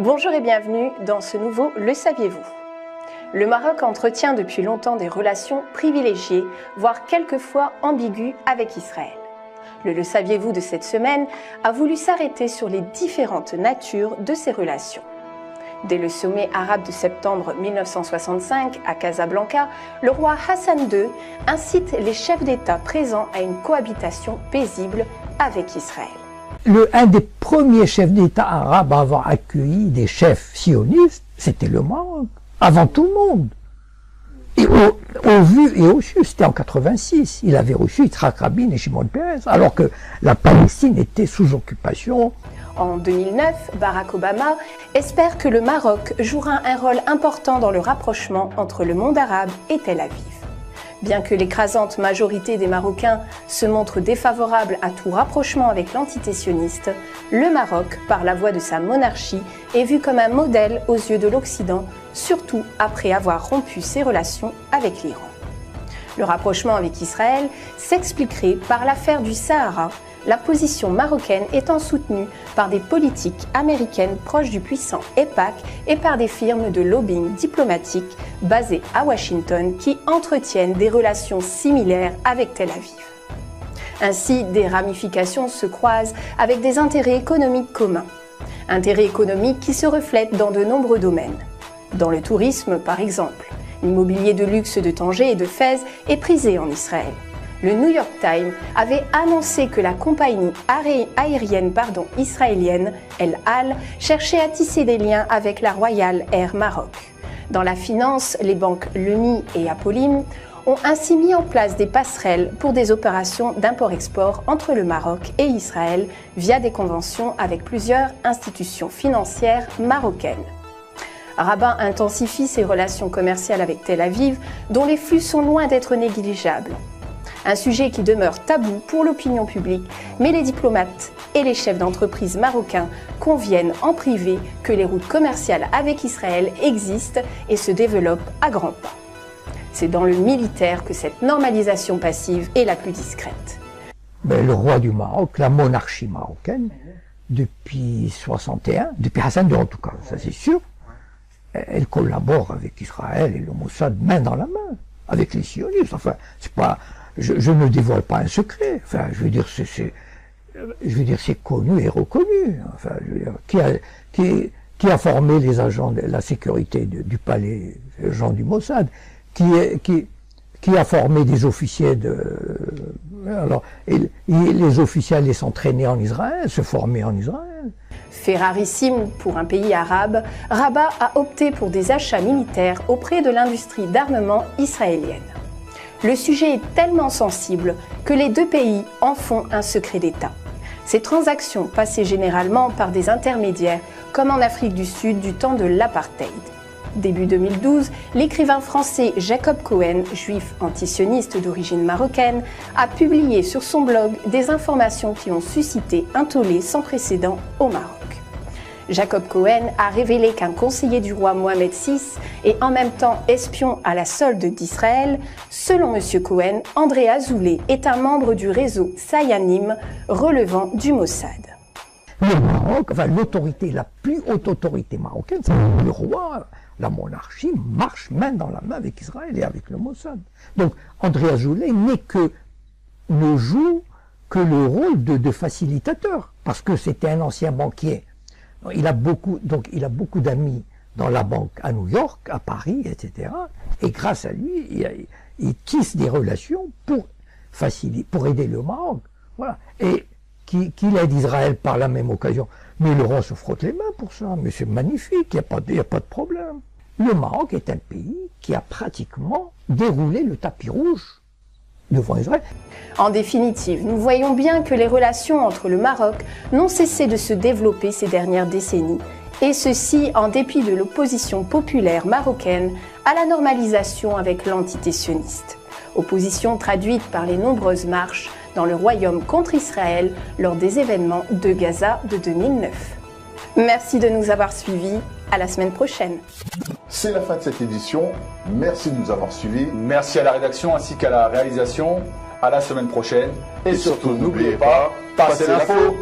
Bonjour et bienvenue dans ce nouveau Le saviez-vous? Le Maroc entretient depuis longtemps des relations privilégiées, voire quelquefois ambiguës avec Israël. Le saviez-vous de cette semaine a voulu s'arrêter sur les différentes natures de ces relations. Dès le sommet arabe de septembre 1965 à Casablanca, le roi Hassan II incite les chefs d'État présents à une cohabitation paisible avec Israël. Un des premiers chefs d'État arabes à avoir accueilli des chefs sionistes, c'était le Maroc, avant tout le monde. Et au vu et au su, c'était en 86. Il avait reçu Yitzhak Rabin et Shimon Peres, alors que la Palestine était sous occupation. En 2009, Barack Obama espère que le Maroc jouera un rôle important dans le rapprochement entre le monde arabe et Tel Aviv. Bien que l'écrasante majorité des Marocains se montre défavorable à tout rapprochement avec l'entité sioniste, le Maroc, par la voie de sa monarchie, est vu comme un modèle aux yeux de l'Occident, surtout après avoir rompu ses relations avec l'Iran. Le rapprochement avec Israël s'expliquerait par l'affaire du Sahara, la position marocaine étant soutenue par des politiques américaines proches du puissant AIPAC et par des firmes de lobbying diplomatique basées à Washington qui entretiennent des relations similaires avec Tel Aviv. Ainsi, des ramifications se croisent avec des intérêts économiques communs. Intérêts économiques qui se reflètent dans de nombreux domaines. Dans le tourisme, par exemple, l'immobilier de luxe de Tanger et de Fès est prisé en Israël. Le New York Times avait annoncé que la compagnie aérienne israélienne El Al cherchait à tisser des liens avec la Royal Air Maroc. Dans la finance, les banques Leumi et Apolline ont ainsi mis en place des passerelles pour des opérations d'import-export entre le Maroc et Israël via des conventions avec plusieurs institutions financières marocaines. Rabat intensifie ses relations commerciales avec Tel Aviv, dont les flux sont loin d'être négligeables. Un sujet qui demeure tabou pour l'opinion publique, mais les diplomates et les chefs d'entreprise marocains conviennent en privé que les routes commerciales avec Israël existent et se développent à grands pas. C'est dans le militaire que cette normalisation passive est la plus discrète. Le roi du Maroc, la monarchie marocaine, depuis 61, depuis Hassan II en tout cas, ça c'est sûr, elle collabore avec Israël et le Mossad main dans la main, avec les sionistes. Enfin, c'est pas... Je ne dévoile pas un secret. Enfin, je veux dire, c'est connu et reconnu. Enfin, je veux dire, qui a formé les agents de la sécurité du palais, les gens du Mossad, qui a formé des officiers les officiers allaient s'entraîner en Israël, se former en Israël. Fait rarissime pour un pays arabe, Rabat a opté pour des achats militaires auprès de l'industrie d'armement israélienne. Le sujet est tellement sensible que les deux pays en font un secret d'État. Ces transactions passaient généralement par des intermédiaires, comme en Afrique du Sud du temps de l'apartheid. Début 2012, l'écrivain français Jacob Cohen, juif antisioniste d'origine marocaine, a publié sur son blog des informations qui ont suscité un tollé sans précédent au Maroc. Jacob Cohen a révélé qu'un conseiller du roi Mohamed VI et en même temps espion à la solde d'Israël, selon M. Cohen, André Azoulay est un membre du réseau Sayanim relevant du Mossad. Le Maroc, enfin l'autorité, la plus haute autorité marocaine, c'est le roi, la monarchie marche main dans la main avec Israël et avec le Mossad. Donc André Azoulay ne joue que le rôle de facilitateur, parce que c'était un ancien banquier. Il a beaucoup d'amis dans la banque à New York, à Paris, etc. Et grâce à lui, il tisse des relations pour aider le Maroc. Voilà. Et qu'il aide Israël par la même occasion. Mais le roi se frotte les mains pour ça. Mais c'est magnifique, il n'y a pas de problème. Le Maroc est un pays qui a pratiquement déroulé le tapis rouge devant Israël. En définitive, nous voyons bien que les relations entre le Maroc n'ont cessé de se développer ces dernières décennies, et ceci en dépit de l'opposition populaire marocaine à la normalisation avec l'entité sioniste. Opposition traduite par les nombreuses marches dans le royaume contre Israël lors des événements de Gaza de 2009. Merci de nous avoir suivis, à la semaine prochaine. C'est la fin de cette édition, merci de nous avoir suivis. Merci à la rédaction ainsi qu'à la réalisation, à la semaine prochaine. Et surtout, n'oubliez pas, passez l'info.